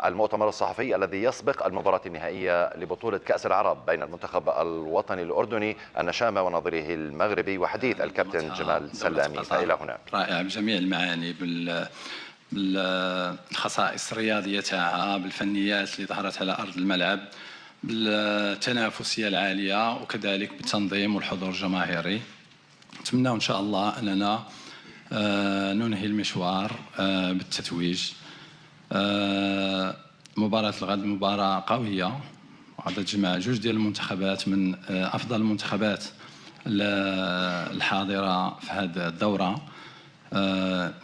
المؤتمر الصحفي الذي يسبق المباراة النهائية لبطولة كأس العرب بين المنتخب الوطني الأردني النشامة ونظيره المغربي، وحديث الكابتن جمال سلامي. فإلى هنا. رائع بجميع المعاني، بالخصائص الرياضية تاعها، بالفنيات اللي ظهرت على أرض الملعب، بالتنافسية العالية، وكذلك بالتنظيم والحضور الجماهيري. نتمنى إن شاء الله أننا ننهي المشوار بالتتويج. مباراة الغد مباراة قوية، وغادي تجمع جوج ديال المنتخبات من أفضل المنتخبات الحاضرة في هذه الدورة.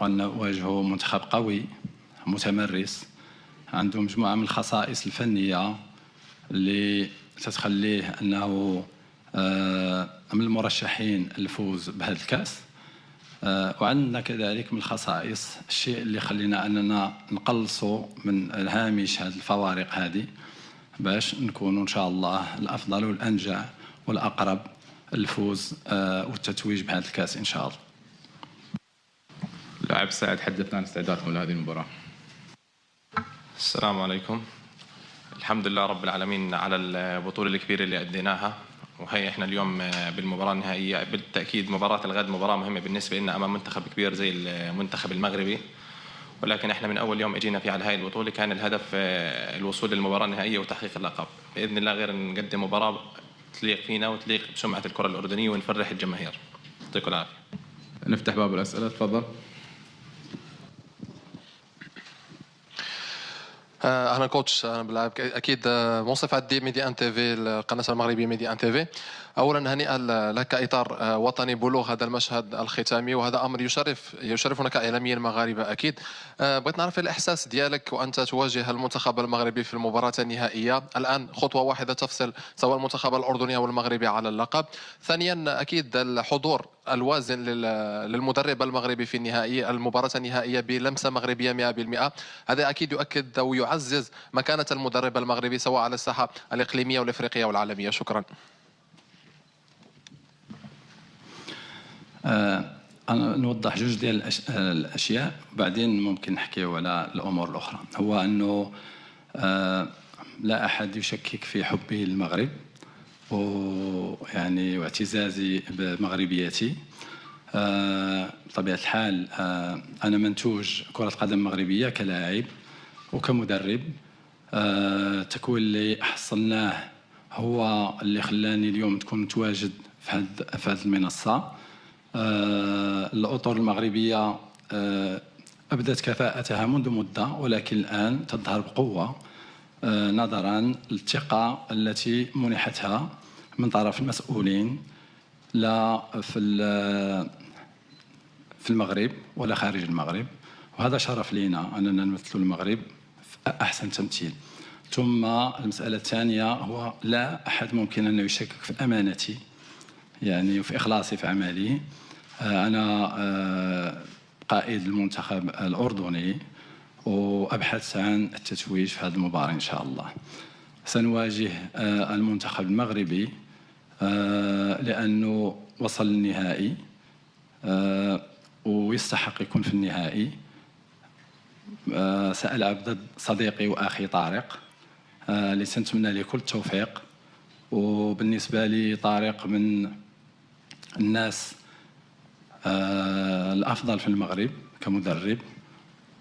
غنواجهوا منتخب قوي متمرس عنده مجموعة من الخصائص الفنية اللي تتخليه أنه من المرشحين للفوز بهذا الكأس. وعندنا كذلك من الخصائص الشيء اللي خلينا أننا نقلصوا من الهامش هذه الفوارق هذه باش نكونوا إن شاء الله الأفضل والأنجع والأقرب للفوز والتتويج بهذا الكأس إن شاء الله. لاعب سعد، حدثنا عن استعدادكم لهذه المباراة. السلام عليكم. الحمد لله رب العالمين على البطولة الكبيرة اللي أديناها، وهي احنا اليوم بالمباراة النهائية. بالتأكيد مباراة الغد مباراة مهمة بالنسبة لنا أمام منتخب كبير زي المنتخب المغربي، ولكن احنا من أول يوم اجينا فيه على هاي البطولة كان الهدف الوصول للمباراة النهائية وتحقيق اللقب بإذن الله، غير نقدم مباراة تليق فينا وتليق بسمعة الكرة الأردنية ونفرح الجماهير. يعطيكم العافية. نفتح باب الأسئلة، تفضل. اهلا كوتش، اهلا باللاعب. اكيد منصف عدي ميدي ان تي في، القناه المغربيه ميدي ان تي في. اولا هنيئا لك اطار وطني بلوغ هذا المشهد الختامي، وهذا امر يشرفنا كاعلاميين مغاربه. اكيد بغيت نعرف الاحساس ديالك وانت تواجه المنتخب المغربي في المباراه النهائيه. الان خطوه واحده تفصل سواء المنتخب الاردني او المغربي على اللقب. ثانيا اكيد الحضور الوازن للمدرب المغربي في النهائي، المباراه النهائيه بلمسه مغربيه 100%. هذا اكيد يؤكد او يعزز مكانه المدرب المغربي سواء على الساحه الاقليميه والافريقيه والعالميه. شكرا. أنا نوضح جوج ديال الأشياء بعدين ممكن نحكيو على الأمور الأخرى. هو أنه لا أحد يشكك في حبي للمغرب ويعني واعتزازي بمغربيتي. بطبيعة الحال أنا منتوج كرة قدم مغربية كلاعب وكمدرب. التكوين اللي حصلناه هو اللي خلاني اليوم تكون متواجد في هذه المنصة. الأطر المغربية أبدت كفاءتها منذ مدة، ولكن الآن تظهر بقوة نظرا للثقة التي منحتها من طرف المسؤولين لا في المغرب ولا خارج المغرب، وهذا شرف لنا أننا نمثل المغرب في أحسن تمثيل. ثم المسألة الثانية هو لا أحد ممكن أن يشكك في أمانتي يعني وفي إخلاصي في عملي. أنا قائد المنتخب الأردني وأبحث عن التتويج في هذه المباراة إن شاء الله. سنواجه المنتخب المغربي لأنه وصل للنهائي ويستحق يكون في النهائي. سألعب ضد صديقي وأخي طارق اللي سنتمنى له كل التوفيق. وبالنسبة لي طارق من الناس الأفضل في المغرب كمدرب،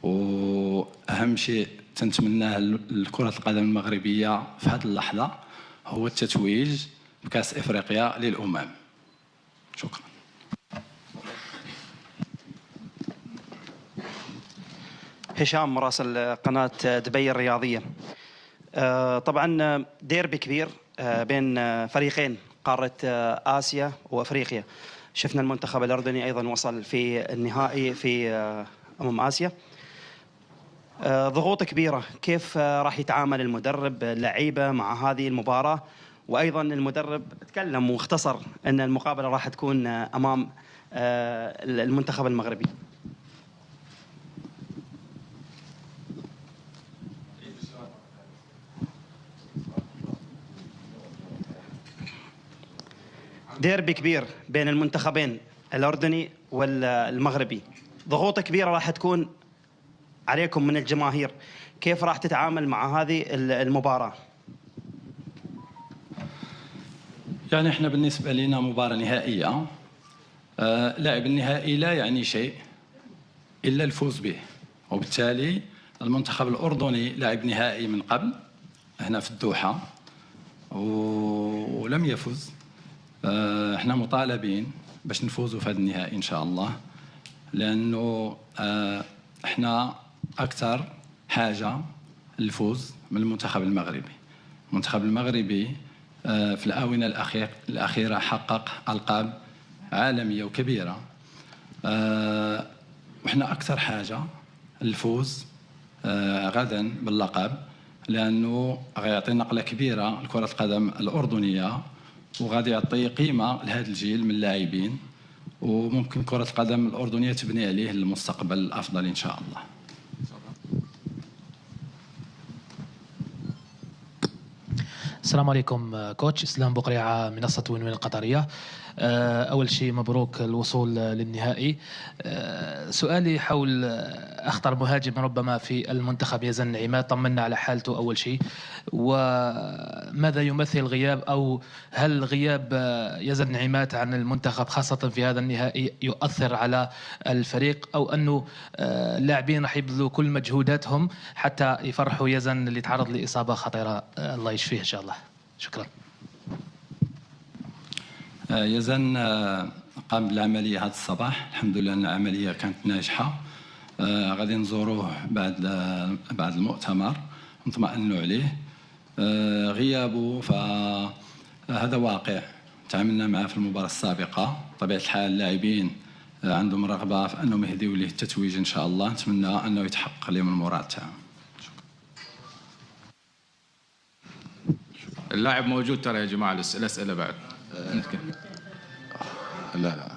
وأهم شيء تنتمناه لكرة القدم المغربية في هذه اللحظة هو التتويج بكأس إفريقيا للأمم. شكرا. هشام مراسل قناة دبي الرياضية. طبعا ديربي كبير بين فريقين قارة آسيا وأفريقيا. شفنا المنتخب الأردني أيضا وصل في النهائي في آسيا. ضغوط كبيرة، كيف راح يتعامل المدرب اللعيبة مع هذه المباراة؟ وأيضا المدرب تكلم واختصر أن المقابلة راح تكون أمام المنتخب المغربي. ديربي كبير بين المنتخبين الأردني والمغربي، ضغوط كبيرة راح تكون عليكم من الجماهير، كيف راح تتعامل مع هذه المباراة؟ يعني احنا بالنسبة لنا مباراة نهائية، لعب النهائي لا يعني شيء إلا الفوز به، وبالتالي المنتخب الأردني لعب نهائي من قبل هنا في الدوحة ولم يفز. احنا مطالبين باش نفوزوا في هذا النهائي إن شاء الله، لأنه احنا أكثر حاجة للفوز من المنتخب المغربي. المنتخب المغربي في الآونة الأخيرة حقق ألقاب عالمية وكبيرة، وإحنا أكثر حاجة للفوز غدا باللقب، لأنه غيعطي نقلة كبيرة لكرة القدم الأردنية، وغادي يعطي قيمة لهذا الجيل من اللاعبين، وممكن كرة القدم الأردنية تبني عليه للمستقبل الأفضل إن شاء الله. السلام عليكم كوتش. اسلام بقريعة، منصة وين وين القطرية. أول شيء مبروك الوصول للنهائي. سؤالي حول أخطر مهاجم ربما في المنتخب يزن عماد، طمنا على حالته أول شيء، وماذا يمثل غياب أو هل غياب يزن عماد عن المنتخب خاصة في هذا النهائي يؤثر على الفريق، أو أنه اللاعبين راح يبذلوا كل مجهوداتهم حتى يفرحوا يزن اللي تعرض لإصابة خطيرة، الله يشفيه إن شاء الله. شكرا. يزن قام بالعملية هذا الصباح، الحمد لله أن العملية كانت ناجحة. غادي نزوروه بعد المؤتمر نطمئنوا عليه. غيابه فهذا واقع تعاملنا معه في المباراة السابقة. بطبيعة الحال اللاعبين عندهم رغبة في أنهم يهديوا له التتويج إن شاء الله، نتمنى أنه يتحقق لهم المراد تاعهم. اللاعب موجود ترى يا جماعة، الأسئلة بعد. لا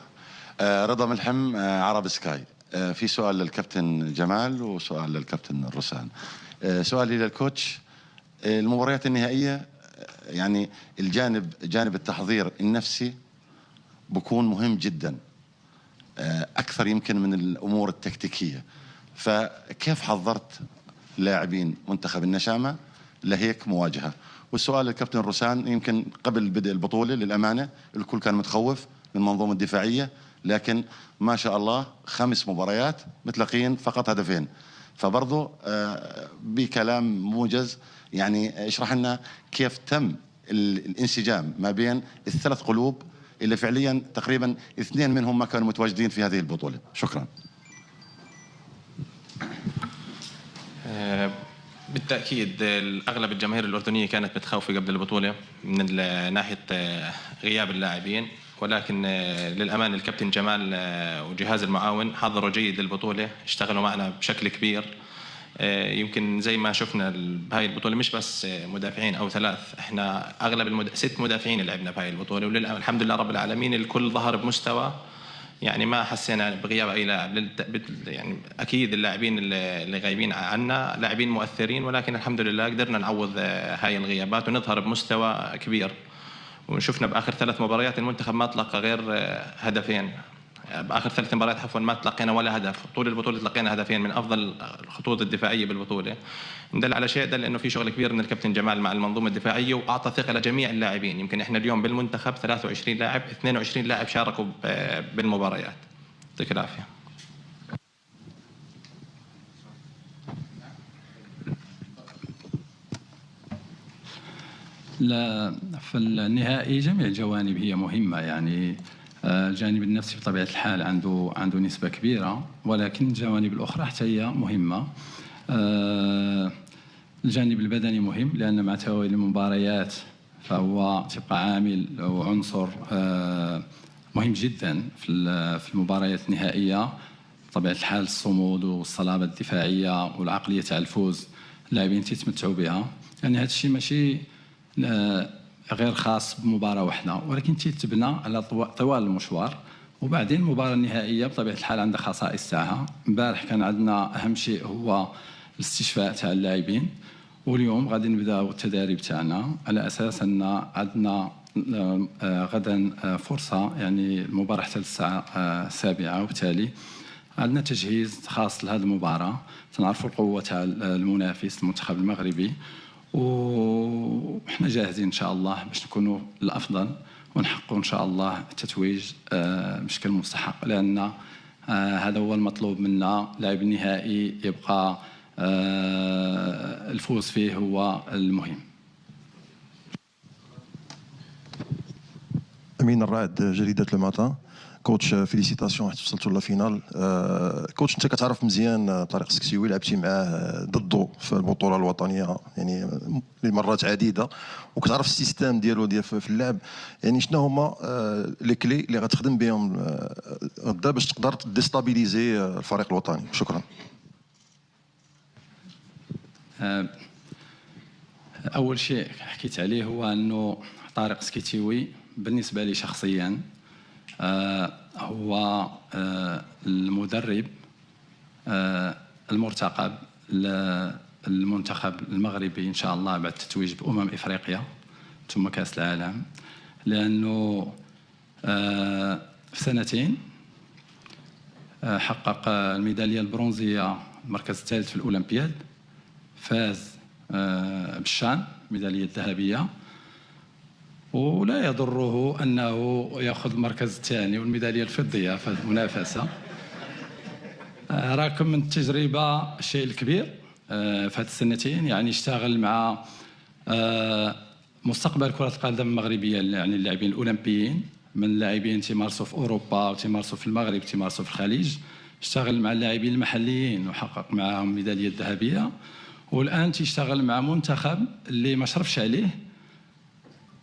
رضا ملحم، عرب سكاي. في سؤال للكابتن جمال وسؤال للكابتن الرسان. سؤالي للكوتش، المباريات النهائية يعني جانب التحضير النفسي بكون مهم جدا، أكثر يمكن من الأمور التكتيكية، فكيف حضرت لاعبين منتخب النشامة لهيك مواجهة؟ والسؤال للكابتن الرسان، يمكن قبل بدء البطولة للأمانة الكل كان متخوف من المنظومة الدفاعية، لكن ما شاء الله 5 مباريات متلقين فقط هدفين، فبرضو بكلام موجز يعني اشرح لنا كيف تم الانسجام ما بين ال3 قلوب اللي فعليا تقريبا 2 منهم ما كانوا متواجدين في هذه البطولة. شكرا. بالتأكيد أغلب الجماهير الأردنية كانت متخوفة قبل البطولة من ناحية غياب اللاعبين، ولكن للأمانة الكابتن جمال وجهاز المعاون حضروا جيد للبطولة، اشتغلوا معنا بشكل كبير. يمكن زي ما شفنا بهاي البطولة مش بس مدافعين أو 3، احنا أغلب 6 مدافعين لعبنا بهاي البطولة، والحمد لله رب العالمين الكل ظهر بمستوى، يعني ما حسينا بغياب أي لاعب. يعني أكيد اللاعبين اللي غايبين عنا لاعبين مؤثرين، ولكن الحمد لله قدرنا نعوض هاي الغيابات ونظهر بمستوى كبير. وشفنا بآخر 3 مباريات المنتخب ما تلقى غير هدفين، بآخر 3 مباريات عفوا ما تلقينا ولا هدف، طول البطولة تلقينا هدفين من أفضل الخطوط الدفاعية بالبطولة. ندل على شيء دل إنه في شغل كبير من الكابتن جمال مع المنظومة الدفاعية، وأعطى ثقة لجميع اللاعبين. يمكن إحنا اليوم بالمنتخب 23 لاعب، 22 لاعب شاركوا بالمباريات. يعطيك العافية. لا، في النهائي جميع الجوانب هي مهمة، يعني الجانب النفسي بطبيعة الحال عنده نسبة كبيرة، ولكن الجوانب الأخرى حتى هي مهمة. الجانب البدني مهم، لأن مع توالي المباريات فهو تبقى عامل وعنصر مهم جدا في المباريات النهائية. بطبيعة الحال الصمود والصلابة الدفاعية والعقلية تاع الفوز اللاعبين تيتمتعوا بها، يعني هذا الشيء ماشي غير خاص بمباراة واحدة، ولكن تتبنى على طوال المشوار. وبعدين المباراة النهائية بطبيعة الحال عندها خصائص تاعها. امبارح كان عندنا أهم شيء هو الاستشفاء تاع اللاعبين، واليوم غادي نبداو التدريب تاعنا على أساس أن عندنا غدا فرصة، يعني المباراة حتى الساعة 7، وبالتالي عندنا تجهيز خاص لهذه المباراة، تنعرفوا القوة تاع المنافس المنتخب المغربي، وحنا جاهزين إن شاء الله باش نكونوا الأفضل ونحققوا إن شاء الله التتويج بشكل مستحق، لأن هذا هو المطلوب منا. لاعب النهائي يبقى الفوز فيه هو المهم. أمين الرعد، جريدة لو ماتان. كوتش فيليسيتاسيون حيت وصلتوا للفينال. كوتش انت كتعرف مزيان طارق السكسيوي، لعبتي معاه ضده في البطوله الوطنيه يعني لمرات عديده، وكتعرف السيستم ديالو في اللعب. يعني شنو هما لي كلي اللي غتخدم بهم غدا باش تقدر ديستابيليزي الفريق الوطني؟ شكرا. اول شيء حكيت عليه هو انه طارق السكيتيوي بالنسبه لي شخصيا هو المدرب المرتقب للمنتخب المغربي إن شاء الله بعد التتويج بأمم إفريقيا ثم كأس العالم، لأنه في سنتين حقق الميدالية البرونزية، المركز الثالث في الأولمبياد، فاز بالشان ميدالية الذهبية، ولا يضره أنه يأخذ المركز الثاني والميدالية الفضية في المنافسة. راكم من التجربة الشيء الكبير في هذه السنتين، يعني اشتغل مع مستقبل كرة القدم المغربية، يعني اللاعبين الأولمبيين، من اللاعبين تيمارسوا في أوروبا وتيمارسوا في المغرب تيمارسوا في الخليج، اشتغل مع اللاعبين المحليين وحقق معهم ميدالية ذهبية، والآن تيشتغل مع منتخب اللي ما شرفش عليه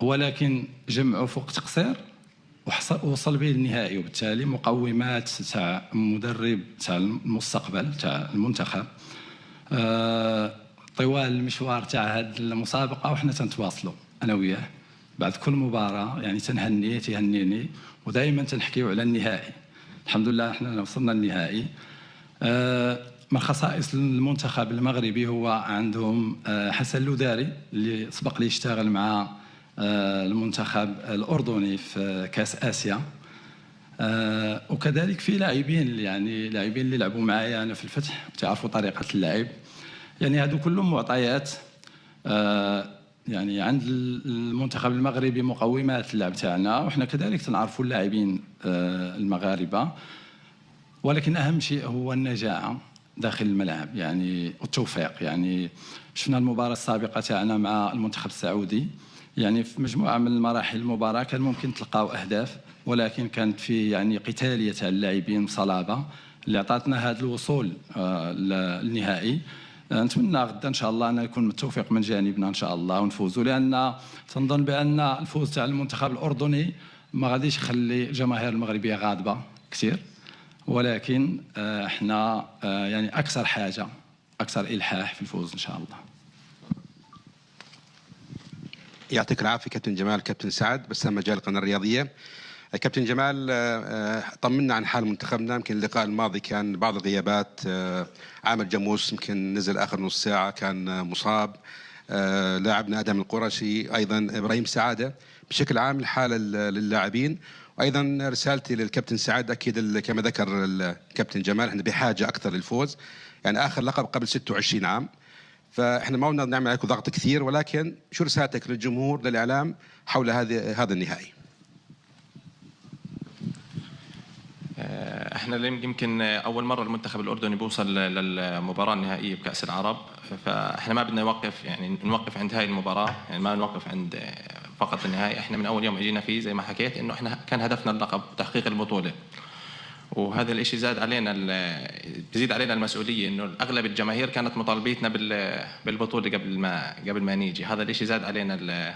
ولكن جمعوا في وقت قصير ووصل به للنهائي، وبالتالي مقومات تاع مدرب تاع المستقبل تاع المنتخب طوال المشوار تاع هذه المسابقه. وحنا تنتواصلوا انا وياه بعد كل مباراه، يعني تهنيني ودائما تنحكيو على النهائي. الحمد لله احنا وصلنا للنهائي. من خصائص المنتخب المغربي هو عندهم حسن لوداري اللي سبق لي يشتغل مع المنتخب الأردني في كأس آسيا، وكذلك في لاعبين، يعني لاعبين اللي لعبوا معايا أنا في الفتح تعرفوا طريقة اللعب. يعني هذو كلهم معطيات يعني عند المنتخب المغربي مقومات اللعب تاعنا، وإحنا كذلك تنعرفوا اللاعبين المغاربة، ولكن أهم شيء هو النجاعة داخل الملعب يعني والتوفيق. يعني شفنا المباراة السابقة تاعنا مع المنتخب السعودي، يعني في مجموعة من مراحل المباراة كان ممكن تلقاو أهداف، ولكن كانت في يعني قتالية تاع اللاعبين بصلابة اللي عطاتنا هذا الوصول للنهائي. نتمنى غدا إن شاء الله أن يكون التوفيق من جانبنا إن شاء الله ونفوزوا، لأن تنظن بأن الفوز تاع المنتخب الأردني ما غاديش يخلي الجماهير المغربية غاضبة كثير، ولكن احنا يعني أكثر حاجة أكثر إلحاح في الفوز إن شاء الله. يعطيك العافية كابتن جمال. كابتن سعد بسام مجال القناة الرياضية. كابتن جمال، طمنا عن حال منتخبنا. يمكن اللقاء الماضي كان بعض الغيابات، عامر جاموس يمكن نزل آخر نص ساعة كان مصاب، لاعبنا آدم القرشي، أيضا إبراهيم سعادة. بشكل عام الحالة للاعبين، وأيضا رسالتي للكابتن سعد أكيد كما ذكر الكابتن جمال احنا بحاجة أكثر للفوز، يعني آخر لقب قبل 26 عام، فاحنا ما قلنا نعمل عليكم ضغط كثير، ولكن شو رسالتك للجمهور للإعلام حول هذا النهائي؟ احنا يمكن اول مره المنتخب الاردني بيوصل للمباراه النهائيه بكاس العرب، فاحنا ما بدنا نوقف، يعني نوقف عند هاي المباراه، يعني ما نوقف عند فقط النهائي. احنا من اول يوم اجينا فيه زي ما حكيت انه احنا كان هدفنا اللقب وتحقيق البطوله، وهذا الشيء زاد علينا بزيد علينا المسؤوليه، انه اغلب الجماهير كانت مطالبتنا بالبطوله قبل ما نيجي. هذا الشيء زاد علينا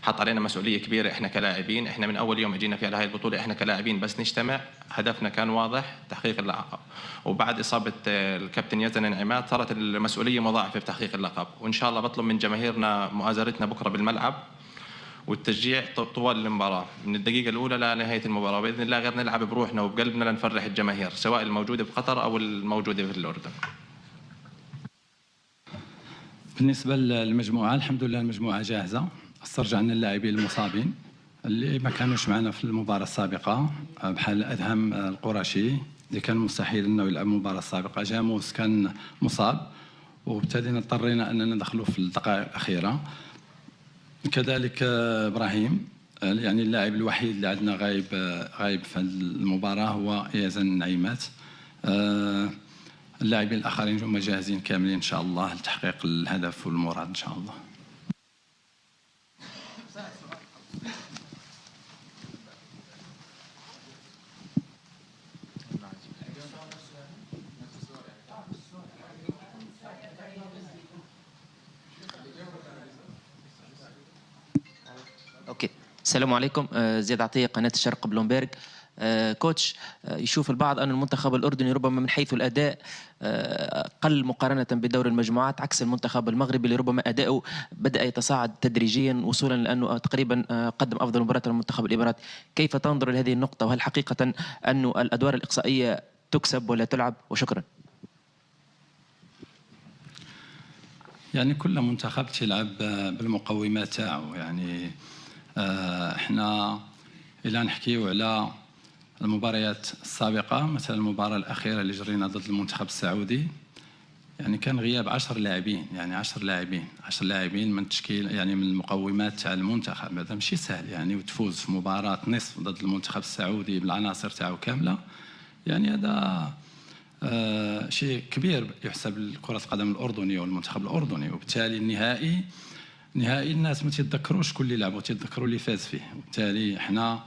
حط علينا مسؤوليه كبيره احنا كلاعبين. احنا من اول يوم اجينا في على هاي البطوله احنا كلاعبين بس نجتمع، هدفنا كان واضح تحقيق اللقب، وبعد اصابه الكابتن يزن عماد صارت المسؤوليه مضاعفه في تحقيق اللقب. وان شاء الله بطلب من جماهيرنا مؤازرتنا بكره بالملعب والتشجيع طوال المباراه من الدقيقه الاولى لنهايه المباراه باذن الله، غير نلعب بروحنا وبقلبنا لنفرح الجماهير سواء الموجوده بقطر او الموجوده في الاردن. بالنسبه للمجموعه الحمد لله المجموعه جاهزه، استرجعنا اللاعبين المصابين اللي ما كانوش معنا في المباراة السابقة بحال أدهم القرشي اللي كان مستحيل انه يلعب المباراه السابقه. جاموس كان مصاب وبالتالي اضطرينا اننا ندخلوا في الدقائق الاخيره. كذلك ابراهيم، يعني اللاعب الوحيد اللي عندنا غايب في المباراه هو يزن النعيمات. اللاعبين الاخرين هم جاهزين كاملين ان شاء الله لتحقيق الهدف والمراد ان شاء الله. اوكي، السلام عليكم. زياد عطية، قناة الشرق بلومبيرج. كوتش، يشوف البعض أن المنتخب الأردني ربما من حيث الأداء قل مقارنة بدور المجموعات، عكس المنتخب المغربي اللي ربما أداؤه بدأ يتصاعد تدريجيا وصولا لأنه تقريبا قدم أفضل مباراة المنتخب الإماراتي. كيف تنظر لهذه النقطة، وهل حقيقة أن الأدوار الإقصائية تكسب ولا تلعب؟ وشكرا. يعني كل منتخب تلعب بالمقومات تاعو. يعني احنا إلا نحكيو على المباريات السابقة، مثلا المباراة الأخيرة اللي جرينا ضد المنتخب السعودي، يعني كان غياب 10 لاعبين، يعني 10 لاعبين من تشكيل، يعني من المقومات تاع المنتخب. هذا ماشي سهل يعني، وتفوز في مباراة نصف ضد المنتخب السعودي بالعناصر تاعو كاملة، يعني هذا شيء كبير يحسب لكرة القدم الأردنية والمنتخب الأردني. وبالتالي النهائي الناس ما تتذكروش كل اللي لعبوا، تتذكروا اللي فاز فيه. وبالتالي احنا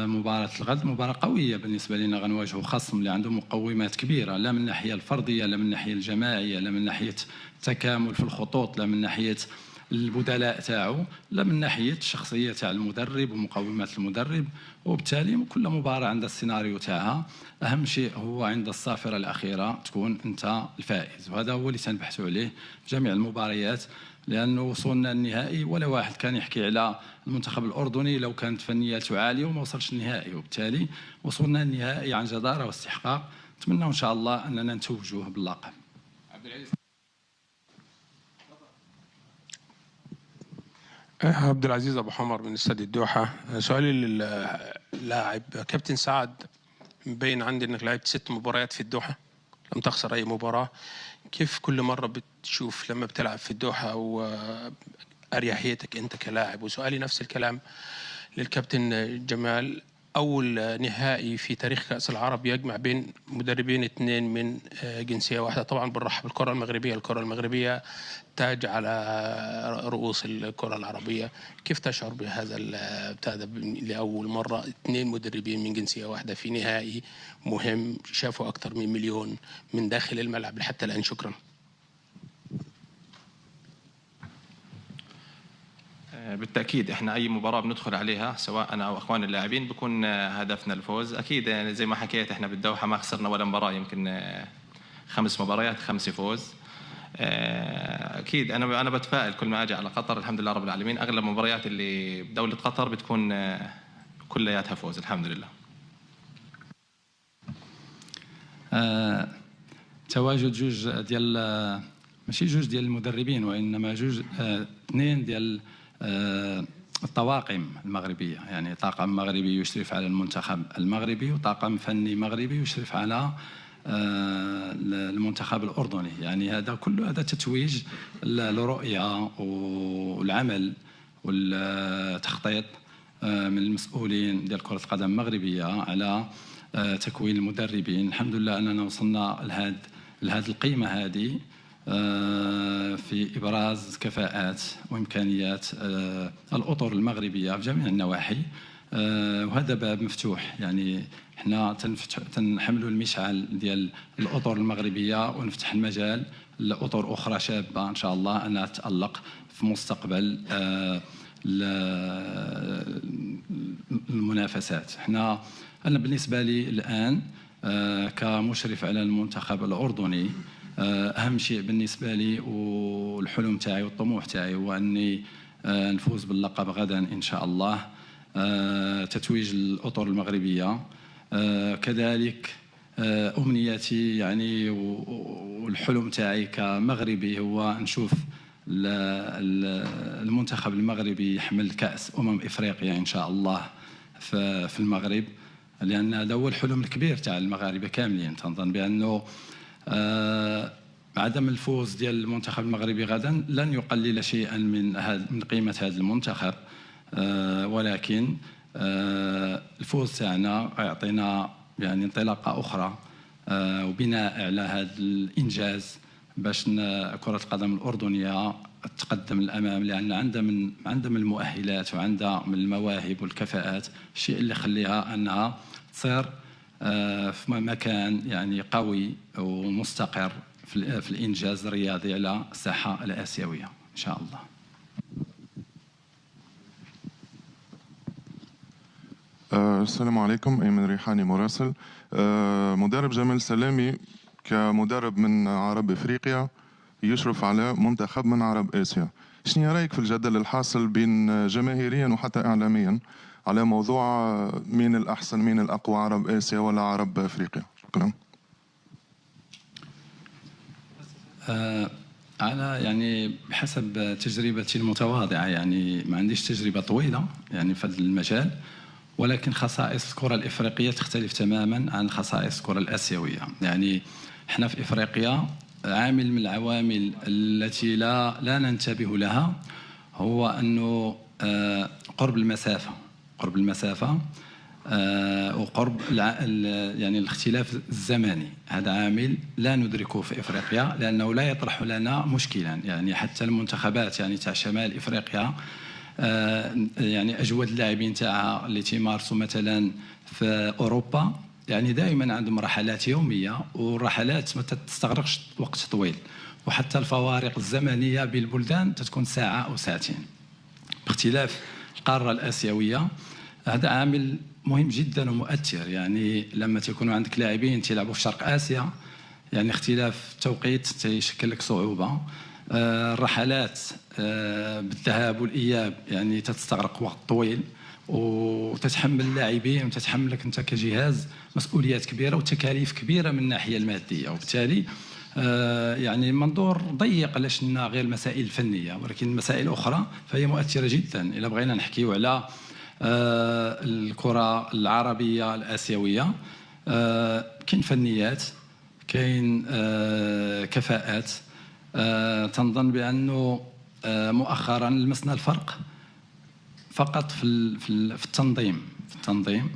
مباراة الغد مباراة قوية بالنسبة لنا، غنواجهوا خصم اللي عنده مقومات كبيرة، لا من الناحية الفردية، لا من الناحية الجماعية، لا من ناحية التكامل في الخطوط، لا من ناحية البدلاء تاعو، لا من ناحية الشخصية تاع المدرب ومقومات المدرب. وبالتالي كل مباراة عندها السيناريو تاعها. أهم شيء هو عند الصافرة الأخيرة تكون أنت الفائز، وهذا هو اللي تنبحثوا عليه في جميع المباريات. لأنه وصلنا النهائي ولا واحد كان يحكي على المنتخب الأردني لو كانت فنياته عالية وما وصلش النهائي، وبالتالي وصلنا النهائي عن جدارة واستحقاق. نتمنى إن شاء الله أننا نتوجوه باللقب. عبد العزيز أبو حمر من استاد الدوحة. سؤالي للاعب كابتن سعد، مبين عندي أنك لعبت 6 مباريات في الدوحة، لم تخسر أي مباراة. كيف كل مرة بتشوف لما بتلعب في الدوحة وأريحيتك أنت كلاعب؟ وسؤالي نفس الكلام للكابتن جمال، أول نهائي في تاريخ كأس العرب يجمع بين مدربين 2 من جنسية واحدة. طبعا بنرحب بالكرة المغربية، الكرة المغربية تاج على رؤوس الكرة العربية. كيف تشعر بهذا لأول مرة 2 مدربين من جنسية واحدة في نهائي مهم شافوا أكثر من 1 مليون من داخل الملعب حتى الآن؟ شكرا. بالتأكيد احنا أي مباراة بندخل عليها سواء أنا أو أخوان اللاعبين بكون هدفنا الفوز. أكيد يعني زي ما حكيت احنا بالدوحة ما خسرنا ولا مباراة، يمكن 5 مباريات 5 فوز. أكيد أنا بتفائل كل ما أجي على قطر. الحمد لله رب العالمين أغلب المباريات اللي بدولة قطر بتكون كلياتها فوز الحمد لله. تواجد جوج ديال، ماشي جوج ديال المدربين، وإنما جوج 2 ديال الطواقم المغربية، يعني طاقم مغربي يشرف على المنتخب المغربي وطاقم فني مغربي يشرف على المنتخب الأردني. يعني هذا كله هذا تتويج الرؤية والعمل والتخطيط من المسؤولين ديال كرة القدم المغربية على تكوين المدربين. الحمد لله أننا وصلنا لهذه القيمة هذه في إبراز كفاءات وإمكانيات الأطر المغربية في جميع النواحي. وهذا باب مفتوح، يعني احنا تنحملوا المشعل ديال الأطر المغربية ونفتح المجال لأطر أخرى شابة إن شاء الله أنها تتألق في مستقبل المنافسات. أنا بالنسبة لي الآن كمشرف على المنتخب الأردني، أهم شيء بالنسبة لي والحلم تاعي والطموح تاعي هو أني نفوز باللقب غدا إن شاء الله، تتويج الأطر المغربية. كذلك أمنيتي يعني والحلم تاعي كمغربي هو نشوف المنتخب المغربي يحمل كأس إفريقيا إن شاء الله في المغرب. لان هذا هو الحلم الكبير تاع المغاربه كاملين. تنظن بانه عدم الفوز ديال المنتخب المغربي غدا لن يقلل شيئا من قيمه هذا المنتخب، ولكن الفوز تاعنا يعطينا يعني انطلاقه اخرى وبناء على هذا الانجاز باش كره القدم الاردنيه تقدم للامام، لان عندها من المؤهلات وعندها من المواهب والكفاءات، الشيء اللي يخليها انها تصير في مكان يعني قوي ومستقر في الانجاز الرياضي على الساحه الاسيويه ان شاء الله. السلام عليكم، أيمن ريحاني مراسل. مدرب جمال سلامي كمدرب من عرب افريقيا يشرف على منتخب من عرب اسيا، شنو رايك في الجدل الحاصل بين جماهيريا وحتى اعلاميا على موضوع مين الاحسن مين الاقوى، عرب اسيا ولا عرب افريقيا؟ شكرا. أنا يعني بحسب تجربتي المتواضعة، يعني ما عنديش تجربة طويلة يعني في هذا المجال، ولكن خصائص الكرة الإفريقية تختلف تماما عن خصائص الكرة الآسيوية. يعني احنا في إفريقيا عامل من العوامل التي لا ننتبه لها هو أنه قرب المسافة وقرب يعني الاختلاف الزمني، هذا عامل لا ندركه في افريقيا لانه لا يطرح لنا مشكلا. يعني حتى المنتخبات يعني تاع شمال افريقيا يعني اجود اللاعبين تاعها اللي تيمارسوا مثلا في اوروبا يعني دائما عندهم رحلات يوميه، والرحلات ما تستغرقش وقت طويل، وحتى الفوارق الزمنيه بين البلدان تكون ساعه او ساعتين، باختلاف القاره الاسيويه. هذا عامل مهم جدا ومؤثر. يعني لما تكونوا عندك لاعبين تلعبوا في شرق اسيا يعني اختلاف التوقيت تيشكل لك صعوبه. الرحلات بالذهاب والاياب يعني تستغرق وقت طويل، وتتحمل اللاعبين وتتحملك انت كجهاز مسؤوليات كبيره وتكاليف كبيره من الناحيه الماديه، وبالتالي يعني منظور ضيق على شنا غير المسائل الفنيه، ولكن المسائل الاخرى فهي مؤثره جدا. الا بغينا نحكيو على الكرة العربية الآسيوية، كاين فنيات، كاين كفاءات. تنظن بأنه مؤخرا لمسنا الفرق فقط في التنظيم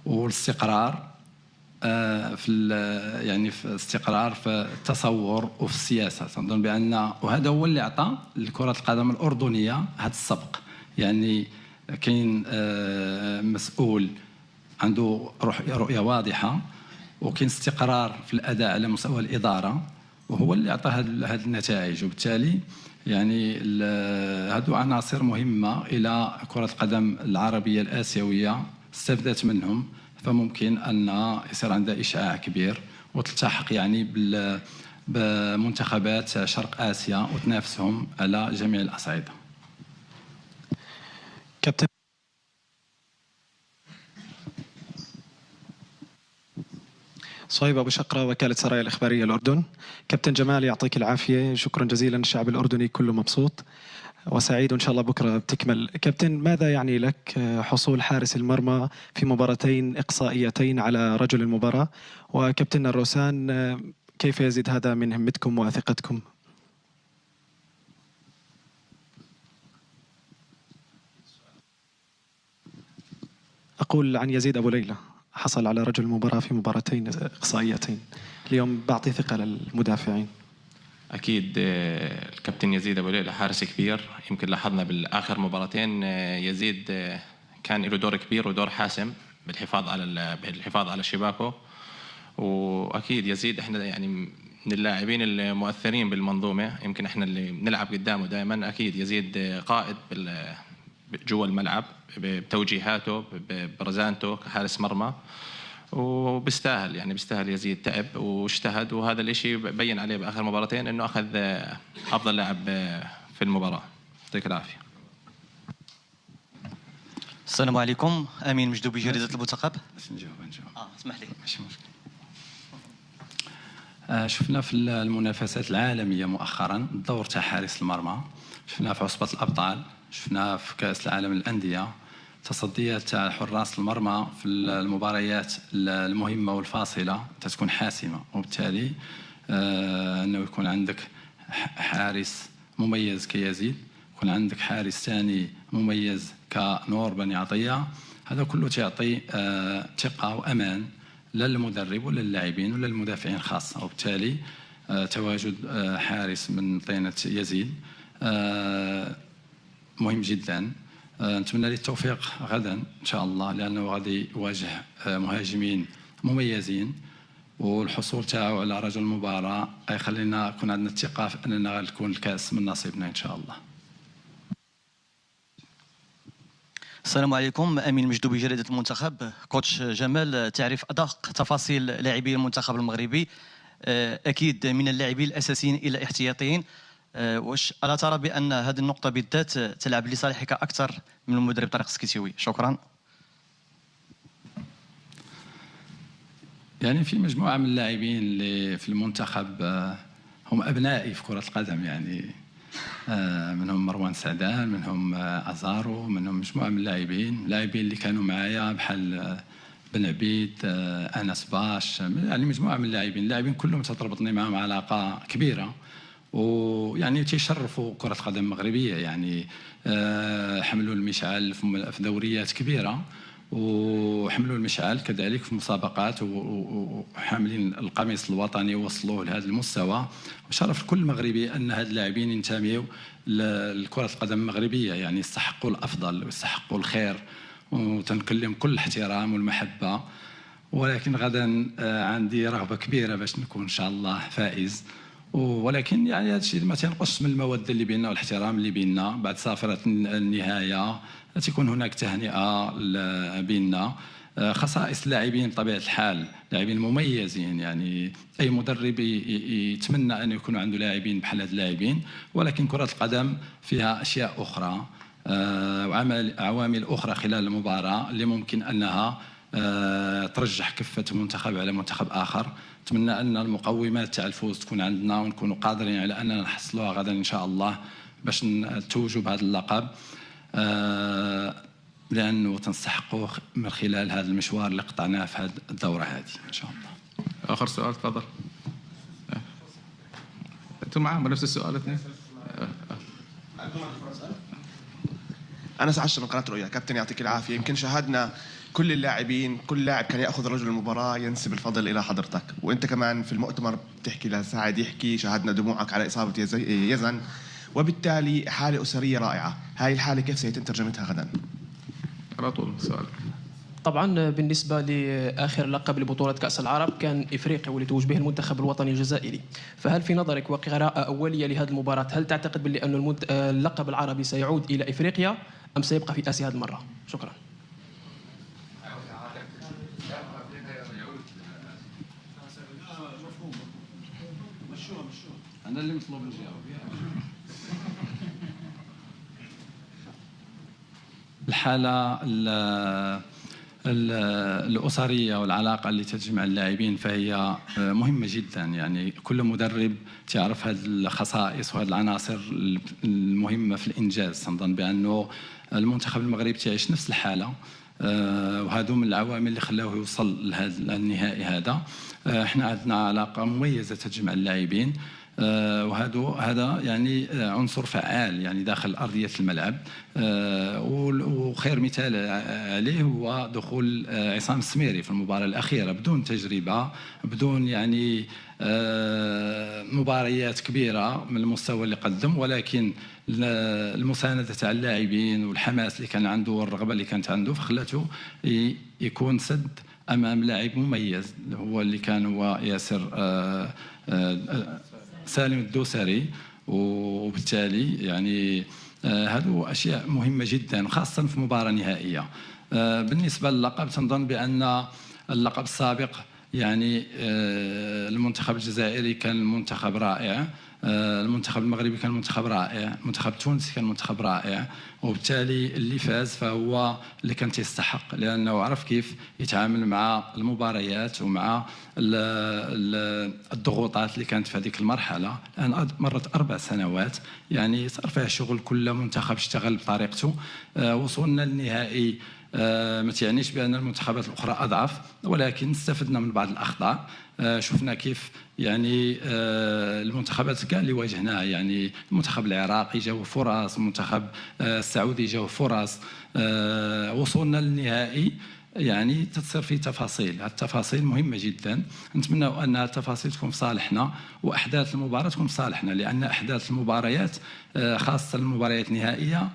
والاستقرار، يعني في الاستقرار في التصور وفي السياسة. تنظن بأن وهذا هو اللي أعطى لكرة القدم الأردنية هذا السبق. يعني كاين مسؤول عنده رؤية واضحة، وكاين استقرار في الأداء على مستوى الإدارة، وهو اللي أعطى هذه النتائج. وبالتالي يعني هذو عناصر مهمة إلى كرة القدم العربية الآسيوية استفدت منهم، فممكن أن يصير عندها إشعاع كبير وتلتحق يعني بمنتخبات شرق آسيا وتنافسهم على جميع الأصعدة. كابتن صهيب أبو شقرة، وكالة سرايا الإخبارية الأردن. كابتن جمال يعطيك العافية، شكرا جزيلا. الشعب الأردني كله مبسوط وسعيد، وإن شاء الله بكرة بتكمل. كابتن، ماذا يعني لك حصول حارس المرمى في مباراتين إقصائيتين على رجل المباراة؟ وكابتن الروسان، كيف يزيد هذا من همتكم وثقتكم؟ أقول عن يزيد أبو ليلى، حصل على رجل المباراة في مباراتين إقصائيتين، اليوم بعطي ثقة للمدافعين. أكيد الكابتن يزيد أبو ليلى حارس كبير، يمكن لاحظنا بالآخر مباراتين يزيد كان له دور كبير ودور حاسم بالحفاظ على شباكه. وأكيد يزيد احنا يعني من اللاعبين المؤثرين بالمنظومة، يمكن احنا اللي بنلعب قدامه دائما. أكيد يزيد قائد جوا الملعب بتوجيهاته برزانته كحارس مرمى، وبيستاهل يعني بيستاهل يزيد تعب واجتهد، وهذا الاشي بين عليه باخر مباراتين انه اخذ افضل لاعب في المباراه. يعطيك العافيه. السلام عليكم، امين مجدوبي جريده المنتخب. نجاوب اسمح لي. ماشي مشكل. شفنا في المنافسات العالميه مؤخرا الدور تاع حارس المرمى، شفناه في عصبه الابطال، شفناه في كاس العالم للانديه، تصديات تاع حراس المرمى في المباريات المهمة والفاصلة تكون حاسمة، وبالتالي أنه يكون عندك حارس مميز كيزيد، يكون عندك حارس ثاني مميز كنور بني عطية. هذا كله تعطي ثقة وأمان لا للمدرب ولا للاعبين ولا للمدافعين خاصة، وبالتالي تواجد حارس من طينة يزيد مهم جدا. نتمنى ليه التوفيق غدا إن شاء الله، لأنه غادي يواجه مهاجمين مميزين، والحصول تاعو على رجل المباراة يخلينا يكون عندنا الثقة في أننا غادي تكون الكأس من نصيبنا إن شاء الله. السلام عليكم، أمين مجدوبي جريدة المنتخب. كوتش جمال، تعرف أدق تفاصيل لاعبي المنتخب المغربي، أكيد من اللاعبين الأساسيين إلى احتياطيين. واش ألا ترى بأن هذه النقطة بالذات تلعب لصالحك أكثر من المدرب طارق السكيتيوي؟ شكرا. يعني في مجموعة من اللاعبين اللي في المنتخب هم أبنائي في كرة القدم، يعني منهم مروان سعدان، منهم أزارو، منهم مجموعة من اللاعبين اللي كانوا معايا بحال بن عبيد، أنس باش، يعني مجموعة من اللاعبين كلهم تربطني معهم علاقة كبيرة، ويعني تيشرفوا كرة القدم المغربية. يعني حملوا المشعل في دوريات كبيرة، وحملوا المشعل كذلك في مسابقات، وحاملين القميص الوطني ووصلوه لهذا المستوى. وشرف كل مغربي أن هاد اللاعبين ينتميوا لكرة القدم المغربية، يعني يستحقوا الأفضل ويستحقوا الخير، وتنكلم كل الاحترام والمحبة. ولكن غدا عندي رغبة كبيرة باش نكون إن شاء الله فائز، ولكن يعني هذا الشيء ما تنقص من المودة اللي بيننا والاحترام اللي بيننا. بعد صافرة النهاية تكون هناك تهنئة بيننا. خصائص اللاعبين بطبيعة الحال لاعبين مميزين، يعني أي مدرب يتمنى أن يكون عنده لاعبين بحال هاد اللاعبين، ولكن كرة القدم فيها أشياء أخرى وعوامل أخرى خلال المباراة اللي ممكن أنها ترجح كفة منتخب على منتخب آخر. أتمنى أن المقومات تاع الفوز تكون عندنا، ونكونوا قادرين على أننا نحصلوها غدا إن شاء الله باش نتوجوا بهذا اللقب، لأنه تنستحقوا من خلال هذا المشوار اللي قطعناه في هذه الدورة هذه إن شاء الله. آخر سؤال تفضل. أنتم معاهم نفس السؤال اثنين؟ أنس عشر من قناة رؤيا. كابتن يعطيك العافية، يمكن شاهدنا كل اللاعبين، كل لاعب كان يأخذ رجل المباراة ينسب الفضل إلى حضرتك، وأنت كمان في المؤتمر بتحكي لسعد يحكي، شاهدنا دموعك على إصابة يزن، وبالتالي حالة أسرية رائعة. هاي الحالة كيف سيتم ترجمتها غدا؟ على طول سؤال. طبعا بالنسبة لآخر لقب لبطولة كأس العرب كان إفريقيا واللي توج به المنتخب الوطني الجزائري، فهل في نظرك وقراءة أولية لهذه المباراة هل تعتقد بأن اللقب العربي سيعود إلى إفريقيا أم سيبقى في آسيا هذه المرة؟ شكرا. أنا اللي مطلوب نجاوب. الحالة الأسرية والعلاقة اللي تجمع اللاعبين فهي مهمة جدا، يعني كل مدرب تعرف هذه الخصائص وهذه العناصر المهمة في الإنجاز. تنظن بأنه المنتخب المغربي تعيش نفس الحالة، وهذا من العوامل اللي خلاوه يوصل لهذا النهائي هذا. احنا عندنا علاقة مميزة تجمع اللاعبين، وهذا يعني عنصر فعال يعني داخل أرضية الملعب. وخير مثال عليه هو دخول عصام السميري في المباراة الأخيرة بدون تجربة، بدون يعني مباريات كبيرة من المستوى اللي قدم، ولكن المساندة تاع اللاعبين والحماس اللي كان عنده والرغبة اللي كانت عنده فخلته يكون سد أمام لاعب مميز هو اللي كان هو ياسر سالم الدوسري. وبالتالي يعني هذو أشياء مهمة جدا خاصة في مباراة نهائية. بالنسبة للقب تنظن بأن اللقب السابق يعني المنتخب الجزائري كان منتخب رائع، المنتخب المغربي كان منتخب رائع، المنتخب التونسي كان منتخب رائع، وبالتالي اللي فاز فهو اللي كان تيستحق، لانه عرف كيف يتعامل مع المباريات ومع الضغوطات اللي كانت في هذيك المرحله. الان مرت 4 سنوات، يعني صار فيها شغل، كل منتخب اشتغل بطريقته، وصلنا للنهائي. ما تعنيش بان المنتخبات الاخرى اضعف، ولكن استفدنا من بعض الاخطاء. شفنا كيف يعني المنتخبات كاع اللي واجهناها، يعني المنتخب العراقي جاو فرص، المنتخب السعودي جاو فرص، وصلنا للنهائي. يعني تتصير في تفاصيل، التفاصيل مهمه جدا، نتمنى ان التفاصيل تكون في صالحنا واحداث المباراه تكون في صالحنا، لان احداث المباريات خاصه المباريات النهائيه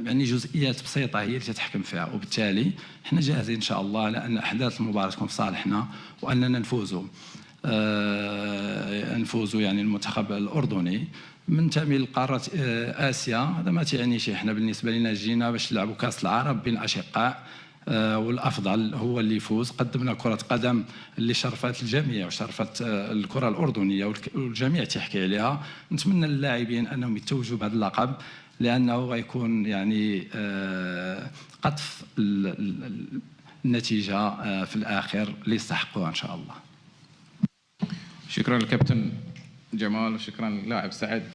يعني جزئيات بسيطه هي اللي تتحكم فيها، وبالتالي احنا جاهزين ان شاء الله لان احداث المباراه تكون في صالحنا واننا نفوزوا يعني المنتخب الاردني منتمي لقاره اسيا. هذا ما تعني شيء، احنا بالنسبه لنا جينا باش نلعبوا كاس العرب بين اشقاء، والافضل هو اللي يفوز. قدمنا كره قدم اللي شرفت الجميع وشرفت الكره الاردنيه والجميع تحكي عليها. نتمنى للاعبين انهم يتوجوا بهذا اللقب، لانه غيكون يعني قطف النتيجه في الاخر اللي يستحقوها ان شاء الله. شكرا للكابتن جمال وشكرا للاعب سعد.